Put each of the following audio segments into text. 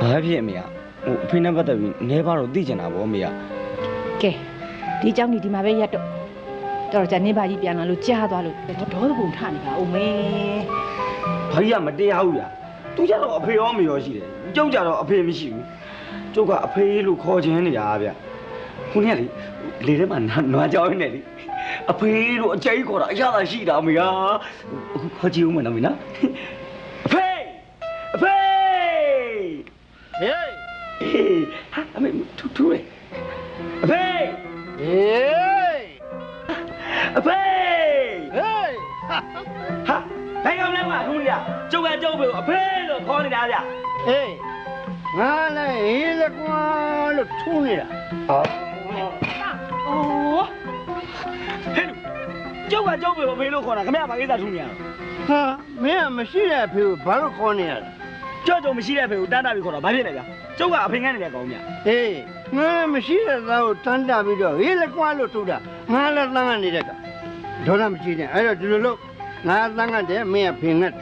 ဘာဖြစ်အမေဟိုအဖေနဲ့ပတ်သက်ပြီးနဲပါတော့သိကျင်တာဗောအမေက ကဲဒီเจ้านี่ဒီမှာပဲရက်တော့တော်ကြနေပါကြီးပြန်လာလို့ကြားသွားလို့ဒေါသပုံထနေပါဦးမေ ဘာကြီးကမတရားဘူးဗျာသူကြတော့အဖေရောအမေရောရှိတယ်ကျုပ်ကြတော့အဖေမရှိဘူးကျုပ်ကအဖေလို့ခေါ်ခြင်းနေတာဗျာခုနေ့လေထဲမှာနွားကြောင်းနေလေအဖေလို့အကျိခေါ်တာအရသာရှိတာအမေဟာအခုခေါ်ကြည့်ဦးမယ်နော်မင်းနော်အဖေအဖေဟေးဟာအမေထူးလေအဖေဟေးအဖေဟေးဟာဘယ်ကောင်လဲကွာထူးရကျုပ်ကကျုပ်ဖေကိုအဖေလို့ခေါ်နေတာဗျာ ဟေးငါလည်းဟေးလက်ကွာလို့ထုံးနေတာ ဟော အော် ဟဲ့ကျုပ်ကကျုပ်ဖေကိုအဖေလို့ခေါ်တာခင်ဗျာဘာကိစ္စထူးနေရလဲ ဟာမင်းကမရှိတဲ့အဖေကိုဘာလို့ခေါ်နေရလဲ ကြောက်ကြုံမရှိတဲ့ဖေကိုတန်းတာပြီးခေါ်တာဘာဖြစ်လဲဗျာကျုပ်ကအဖေငန်းနေတဲ့ကောင်ဗျာ ဟေးငါလည်းမရှိတဲ့သားကိုတန်းတာပြီးတော့ဟေးလက်ကွာလို့ထုံးတာငါလည်းတန်းကနေတဲ့ကဒေါသမရှိနဲ့အဲ့တော့ဒီလိုလို့ငါတန်းကတဲ့မင်းကဖေငတ်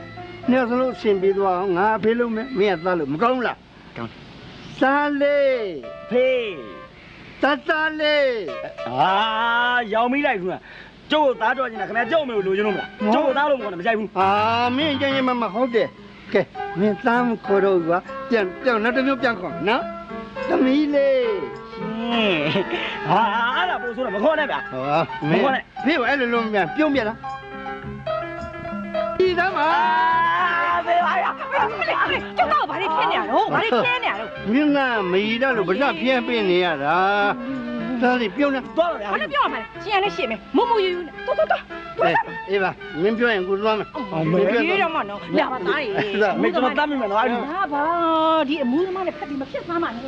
နှစ်စလုံးအရှင်ပြေသွားအောင်ငါအဖေလို့မင်းကသားလို့မကောင်းလားကောင်းစားလေ ဖေ တတလေ အာရောင်မိလိုက်ဘူးကကျုပ်ကိုသားတော်နေတာခင်ဗျာကျုပ်အမေကိုလိုချင်လို့မလားကျုပ်ကိုသားလို့မခေါ်နဲ့မကြိုက်ဘူး ဟာမင်းကြင်ရင်မဟုတ်တယ်ကဲမင်းသားမခေါ်တော့ဘူးကွာပြန်နောက်တစ်မျိုးပြန်ခေါ်နော်သမီးလေး ဟာအဲ့ဒါပို့ဆိုတော့မခေါ်နဲ့ဗျာ ဟောမင်းဖေးအဲ့လိုလုံးပြန်ပြုံးပြလားဒီသားမ ဖေပါရ ကျုပ်တော့ဘာတွေဖြစ်နေရတော့ဘာတွေဖြစ်နေရတော့ မင်းကမီတော့လို့ဗဒပြင်းပြင်းနေရတာသားလေးပြုံးနေ သွားတော့ဗျာ ဘာလို့ပြောရမှာလဲရှင်ရလည်းရှင်းမယ်မမယူယူနဲ့တော်အေးပါမင်းပြောရင်ကိုသွားမယ် ဒီတော့မနော်လာပါသားရေ မေကျွန်တော်တတ်မိမယ်နော်အဲ့ဒီ ဟာဘာဒီအမူးသမားနဲ့ဖက်ပြီးမဖြစ်သွားမှာနဲ့